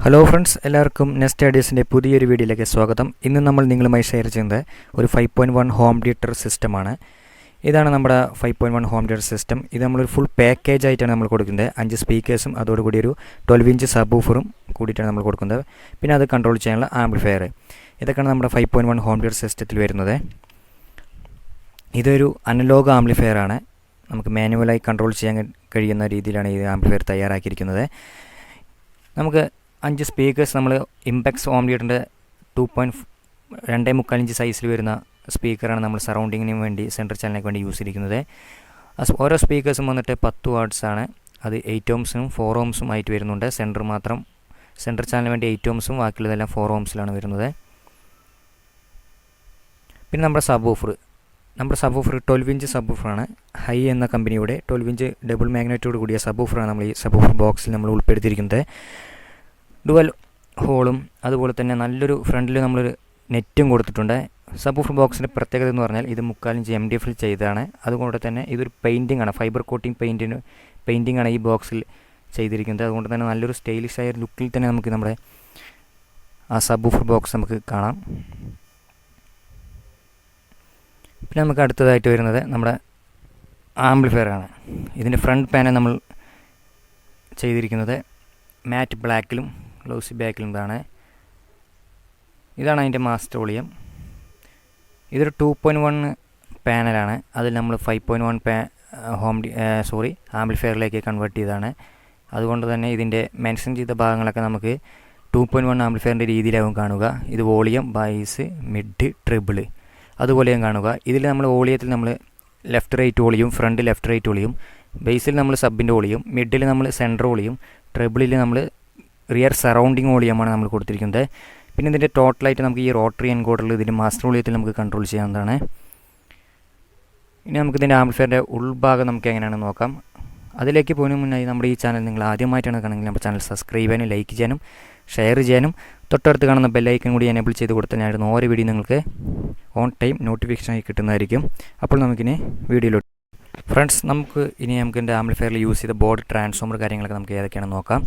Hello friends, എല്ലാവർക്കും നെക്സ്റ്റaudiosന്റെ പുതിയൊരു വീഡിയോയിലേക്ക് സ്വാഗതം. ഇന്ന് നമ്മൾ നിങ്ങളുമായി ഷെയർ ചെയ്യുന്നത് ഒരു 5.1 ഹോം തിയേറ്റർ സിസ്റ്റമാണ്. ഇതാണ് നമ്മുടെ 5.1 ഹോം തിയേറ്റർ സിസ്റ്റം. ഇത് നമ്മളൊരു ഫുൾ പാക്കേജ് ആയിട്ടാണ് നമ്മൾ കൊടുക്കുന്നത്. 5 സ്പീക്കേഴ്സും അതോടുകൂടി ഒരു 12 ഇഞ്ച് സബ്വൂഫറും കൂടിയിട്ടാണ് നമ്മൾ കൊടുക്കുന്നത്. പിന്നെ അത് കൺട്രോൾ ചെയ്യാനുള്ള ആംപ്ലിഫയർ. ഇതൊക്കെയാണ് നമ്മുടെ 5.1 ഹോം തിയേറ്റർ സിസ്റ്റത്തിൽ വരുന്നത്. ഇതൊരു അനലോഗ് ആംപ്ലിഫയർ ആണ്. നമുക്ക് മാനുവലായി കൺട്രോൾ ചെയ്യാൻ കഴിയുന്ന രീതിയിലാണ് ഈ ആംപ്ലിഫയർ തയ്യാറാക്കിയിരിക്കുന്നത്. നമുക്ക് 5 സ്പീക്കേഴ്സ് നമ്മൾ ഇംപെക്സ് ഹോം തിയേറ്ററിൻ്റെ 2.25 ഇഞ്ച് സൈസിൽ വരുന്ന സ്പീക്കറാണ് നമ്മൾ സറൗണ്ടിങ്ങിന് വേണ്ടി സെൻട്രൽ ചാനലിലേക്ക് വേണ്ടി യൂസ് ചെയ്തിരിക്കുന്നത്. ഓരോ സ്പീക്കേഴ്സും വന്നിട്ട് 10 വാട്ട്സ് ആണ്. അത് 8 ഓംസും 4 ഓംസും ആയിട്ട് വരുന്നുണ്ട്. സെൻട്രൽ ചാനലിന് വേണ്ടി 8 ഓംസും ബാക്കിയുള്ളതെല്ലാം 4 ഓംസിലാണ് വരുന്നത്. പിന്നെ നമ്മുടെ സബ്വൂഫർ 12 ഇഞ്ച് സബ്വൂഫറാണ്. ഹൈ എന്ന കമ്പനിയുടെ 12 ഇഞ്ച് ഡബിൾ മാഗ്നറ്റോട് കൂടിയ സബ്വൂഫറാണ് നമ്മൾ ഈ സബ്വൂഫർ ബോക്സിൽ നമ്മൾ ഉൾപ്പെടുത്തിയിരിക്കുന്നത്. ഡുവൽ ഹോളും അതുപോലെ തന്നെ നല്ലൊരു ഫ്രണ്ടിൽ നമ്മളൊരു നെറ്റും കൊടുത്തിട്ടുണ്ട്. സബ്വൂഫർ ബോക്സിൻ്റെ പ്രത്യേകത എന്ന് പറഞ്ഞാൽ ഇത് 3/4 ഇഞ്ച് MDF ചെയ്തതാണ്. അതുകൊണ്ട് തന്നെ ഇതൊരു പെയിൻറ്റിംഗ് ആണ്, ഫൈബർ കോട്ടിംഗ് പെയിൻറ്റിംഗ് ആണ് ഈ ബോക്സിൽ ചെയ്തിരിക്കുന്നത്. അതുകൊണ്ട് തന്നെ നല്ലൊരു സ്റ്റൈലിഷ് ആയ ലുക്കിൽ തന്നെ നമുക്ക് നമ്മുടെ ആ സബ്വൂഫർ ബോക്സ് നമുക്ക് കാണാം. പിന്നെ നമുക്ക് അടുത്തതായിട്ട് വരുന്നത് നമ്മുടെ ആംപ്ലിഫയർ ആണ്. ഇതിൻ്റെ ഫ്രണ്ട് പാനൽ നമ്മൾ ചെയ്തിരിക്കുന്നത് മാറ്റ് ബ്ലാക്കിലും ഗ്ലോസി ബാക്കിലും ഇതാണ് അതിൻ്റെ മാസ്റ്റർ വോളിയം. ഇതൊരു 2.1 പാനലാണ്. അതിൽ നമ്മൾ 5.1 ആംപ്ലിഫയറിലേക്ക് കൺവേർട്ട് ചെയ്തതാണ്. അതുകൊണ്ട് തന്നെ ഇതിൻ്റെ മെൻഷൻ ചെയ്ത ഭാഗങ്ങളൊക്കെ നമുക്ക് 2.1 ആംപ്ലിഫയറിൻ്റെ രീതിയിലാവും കാണുക. ഇത് വോളിയം, ബേസ്, മിഡ്, ട്രിബിൾ അതുപോലെയും കാണുക. ഇതിൽ നമ്മൾ വോളിയത്തിൽ നമ്മൾ ലെഫ്റ്റ് റൈറ്റ് വോളിയും, ഫ്രണ്ട് ലെഫ്റ്റ് റൈറ്റ് വോളിയും, ബേസിൽ നമ്മൾ സബിൻ്റെ വോളിയും, മിഡിൽ നമ്മൾ സെൻറ്റർ വോളിയും, ട്രിബിളിൽ നമ്മൾ റിയർ സറൗണ്ടിങ് വോളിയമാണ് നമ്മൾ കൊടുത്തിരിക്കുന്നത്. പിന്നെ ഇതിൻ്റെ ടോട്ടലായിട്ട് നമുക്ക് ഈ റോട്ടറി എൻകോഡറിൽ ഇതിൻ്റെ മാസ്റ്റർ വോളിയത്തിൽ നമുക്ക് കൺട്രോൾ ചെയ്യാവുന്നതാണ്. ഇനി നമുക്കിതിൻ്റെ ആംപ്ലിഫയറിൻ്റെ ഉൾഭാഗം നമുക്ക് എങ്ങനെയാണെന്ന് നോക്കാം. അതിലേക്ക് പോകുന്നതിന് മുന്നായി നമ്മുടെ ഈ ചാനൽ നിങ്ങൾ ആദ്യമായിട്ടാണ് കാണുന്നത് നമ്മുടെ ചാനൽ സബ്സ്ക്രൈബ് ചെയ്യാനും ലൈക്ക് ചെയ്യാനും ഷെയർ ചെയ്യാനും തൊട്ടടുത്ത് കാണുന്ന ബെല്ലൈക്കൺ കൂടി എനേബിൾ ചെയ്ത് കൊടുത്താൽ ഞാൻ ഇടുന്ന ഓരോ വീഡിയോ നിങ്ങൾക്ക് ഓൺ ടൈം നോട്ടിഫിക്കേഷനായി കിട്ടുന്നതായിരിക്കും. അപ്പോൾ നമുക്കിനി വീഡിയോയിലോട്ട് ഫ്രണ്ട്സ്, നമുക്ക് എൻ്റെ ആംപ്ലിഫയറിൽ യൂസ് ചെയ്ത ബോർഡ്, ട്രാൻസ്ഫോമർ കാര്യങ്ങളൊക്കെ നമുക്ക് ഏതൊക്കെയാണെന്ന് നോക്കാം.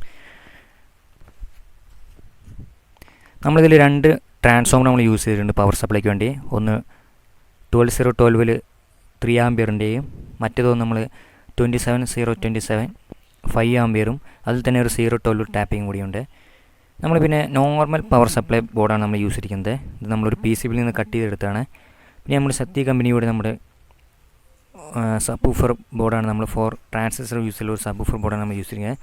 നമ്മളിതിൽ 2 ട്രാൻസ്ഫോമർ നമ്മൾ യൂസ് ചെയ്തിട്ടുണ്ട് പവർ സപ്ലൈക്ക് വേണ്ടി. ഒന്ന് 12012 3 ആംപിയറിൻ്റെയും മറ്റേതൊന്ന് നമ്മൾ 27027 5 ആംപിയറും അതിൽ തന്നെ ഒരു 012 ടാപ്പിംഗ് കൂടിയുണ്ട്. നമ്മൾ പിന്നെ നോർമൽ പവർ സപ്ലൈ ബോർഡാണ് നമ്മൾ യൂസ് ചെയ്തിരിക്കുന്നത്. ഇത് നമ്മളൊരു PCBയിൽ നിന്ന് കട്ട് ചെയ്തെടുത്താണ്. പിന്നെ നമ്മൾ ശക്തി കമ്പനിയുടെ നമ്മുടെ സബ്വൂഫർ ബോർഡാണ് നമ്മൾ 4 ട്രാൻസിസ്റ്റർ യൂസ് ചെയ്യുന്ന ഒരു സബ്വൂഫർ ബോർഡാണ് നമ്മൾ യൂസ് ചെയ്യുന്നത്.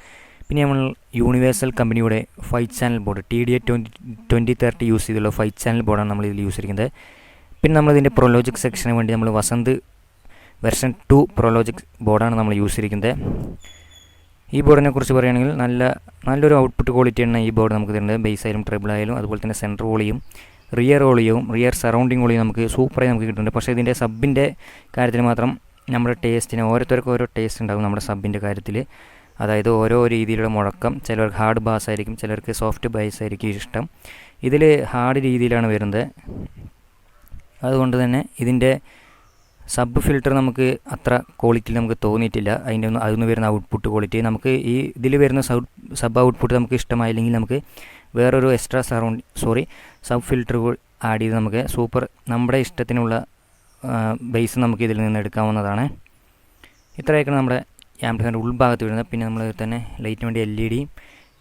പിന്നെ നമ്മൾ യൂണിവേഴ്സൽ കമ്പനിയുടെ 5 ചാനൽ ബോർഡ് TDA 2030 യൂസ് ചെയ്തുള്ള 5 ചാനൽ ബോർഡാണ് നമ്മൾ ഇതിൽ യൂസ് ചെയ്തിരിക്കുന്നത്. പിന്നെ നമ്മളിതിൻ്റെ പ്രൊലോജിക് സെക്ഷന് വേണ്ടി നമ്മൾ VASANTH വെർഷൻ 2 പ്രൊലോജിക് ബോർഡാണ് നമ്മൾ യൂസ് ചെയ്തിരിക്കുന്നത്. ഈ ബോർഡിനെ കുറിച്ച് പറയുകയാണെങ്കിൽ നല്ലൊരു ഔട്ട്പുട്ട് ക്വാളിറ്റിയാണ് ഈ ബോർഡ് നമുക്ക് തരുന്നത്. ബേസ് ആയാലും ട്രിബിൾ ആയാലും അതുപോലെ തന്നെ സെൻറ്റർ വോളിയും റിയർ സറൗണ്ടിങ് വോളിയും നമുക്ക് സൂപ്പറായി നമുക്ക് കിട്ടുന്നുണ്ട്. പക്ഷേ ഇതിൻ്റെ സബിൻ്റെ കാര്യത്തിൽ മാത്രം നമ്മുടെ ടേസ്റ്റിന് ഓരോരുത്തർക്കും ഓരോ ടേസ്റ്റ് ഉണ്ടാകും നമ്മുടെ സബിൻ്റെ കാര്യത്തിൽ. അതായത് ഓരോ രീതിയിലുള്ള മുഴക്കം, ചിലർക്ക് ഹാർഡ് ബാസ് ആയിരിക്കും, ചിലർക്ക് സോഫ്റ്റ് ബേസ് ആയിരിക്കും ഇഷ്ടം. ഇതിൽ ഹാർഡ് രീതിയിലാണ് വരുന്നത്. അതുകൊണ്ട് തന്നെ ഇതിൻ്റെ സബ് ഫിൽറ്റർ നമുക്ക് അത്ര ക്വാളിറ്റി നമുക്ക് തോന്നിയിട്ടില്ല. അതിന് വരുന്ന ഔട്ട്പുട്ട് ക്വാളിറ്റി നമുക്ക് ഈ ഇതിൽ വരുന്ന സബ് ഔട്ട്പുട്ട് നമുക്ക് ഇഷ്ടമായില്ലെങ്കിൽ നമുക്ക് വേറൊരു എക്സ്ട്രാ സബ് ഫിൽറ്റർ ആഡ് ചെയ്ത് നമുക്ക് നമ്മുടെ ഇഷ്ടത്തിനുള്ള ബേസ് നമുക്ക് ഇതിൽ നിന്ന് എടുക്കാവുന്നതാണ്. ഇത്രയൊക്കെയാണ് നമ്മുടെ ആംപ്ലിഫയറിൻ്റെ ഉൾഭാഗത്ത് വരുന്നത്. പിന്നെ നമ്മൾ തന്നെ ലൈറ്റിന് വേണ്ടി LED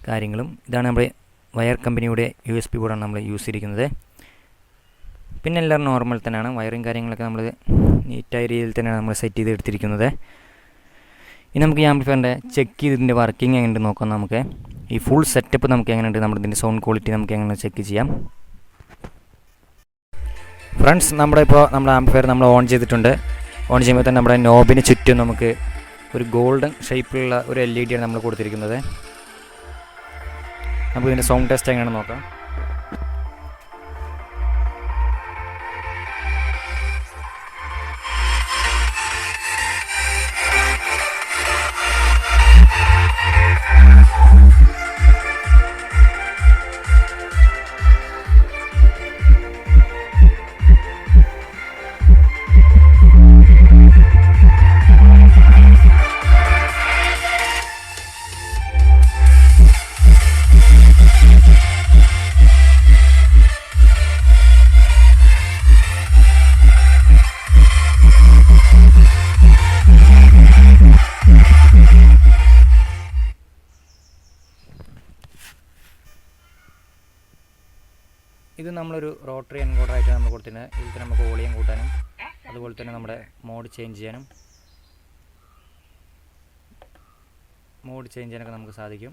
കാര്യങ്ങളും. ഇതാണ് നമ്മുടെ വയർ കമ്പനിയുടെ USB ബോർഡാണ് നമ്മൾ യൂസ് ചെയ്തിരിക്കുന്നത്. പിന്നെ എല്ലാം നോർമൽ തന്നെയാണ്. വയറിങ് കാര്യങ്ങളൊക്കെ നമ്മൾ നീറ്റായ രീതിയിൽ തന്നെയാണ് നമ്മൾ സെറ്റ് ചെയ്ത് എടുത്തിരിക്കുന്നത്. ഇനി നമുക്ക് ഈ ആംപ്ലിഫയറിൻ്റെ ചെക്ക് ചെയ്തതിൻ്റെ വർക്കിംഗ് എങ്ങനെയുണ്ട് നോക്കാം. നമുക്ക് ഈ ഫുൾ സെറ്റപ്പ് നമുക്ക് എങ്ങനെയുണ്ട്, നമ്മുടെ ഇതിൻ്റെ സൗണ്ട് ക്വാളിറ്റി നമുക്ക് എങ്ങനെ ചെക്ക് ചെയ്യാം. ഫ്രണ്ട്സ്, നമ്മുടെ ആംപ്ലിഫയർ നമ്മൾ ഓൺ ചെയ്തിട്ടുണ്ട്. ഓൺ ചെയ്യുമ്പോൾ തന്നെ നമ്മുടെ നോബിന് ചുറ്റും നമുക്ക് ഒരു ഗോൾഡൻ ഷേപ്പിലുള്ള ഒരു LED ആണ് നമ്മൾ കൊടുത്തിരിക്കുന്നത്. നമുക്ക് ഇതിൻ്റെ സൗണ്ട് ടെസ്റ്റ് എങ്ങനെയാണെന്ന് നോക്കാം. ഇത് നമ്മളൊരു റോട്ടറി എൻകോഡറായിട്ട് നമ്മൾ കൊടുത്തിട്ടുണ്ട്. ഇതിൽ തന്നെ നമുക്ക് വോളിയം കൂട്ടാനും അതുപോലെ തന്നെ നമ്മുടെ മോഡ് ചേഞ്ച് ചെയ്യാനൊക്കെ നമുക്ക് സാധിക്കും.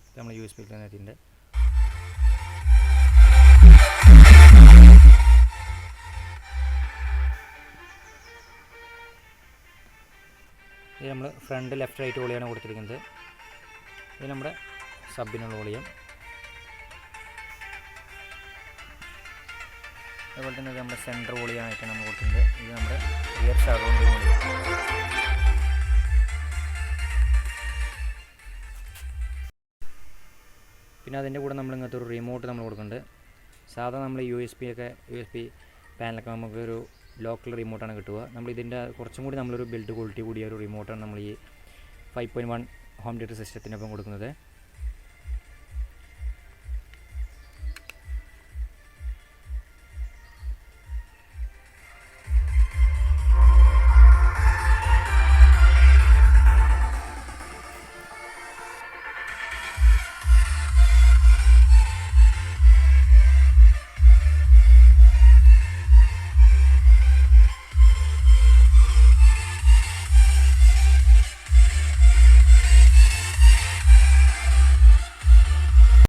ഇത് നമ്മൾ USB തന്നെ എത്തിയിട്ടുണ്ട്. ഇത് നമ്മൾ ഫ്രണ്ട് ലെഫ്റ്റ് റൈറ്റ് വോളിയാണ് കൊടുത്തിരിക്കുന്നത്. ഇത് നമ്മുടെ സബിനുള്ള വോളിയം. അതുപോലെ തന്നെ ഇത് നമ്മുടെ സെൻറ്റർ വോളിയമായിട്ട് നമ്മൾ കൊടുത്തിട്ടുണ്ട്. ഇത് നമ്മുടെ റിയർ സറൗണ്ട് വോളിയം. പിന്നെ അതിൻ്റെ കൂടെ നമ്മൾ ഇങ്ങനത്തെ ഒരു റിമോട്ട് നമ്മൾ കൊടുക്കുന്നുണ്ട്. സാധാരണ നമ്മൾ USB പാനലൊക്കെ നമുക്കൊരു ലോക്കൽ റിമോട്ടാണ് കിട്ടുക. നമ്മൾ ഇതിൻ്റെ കുറച്ചും കൂടി നമ്മളൊരു ബിൽഡ് ക്വാളിറ്റി കൂടിയ ഒരു റിമോട്ടാണ് നമ്മൾ ഈ 5.1 ഹോം തിയേറ്റർ സിസ്റ്റത്തിനൊപ്പം കൊടുക്കുന്നത്.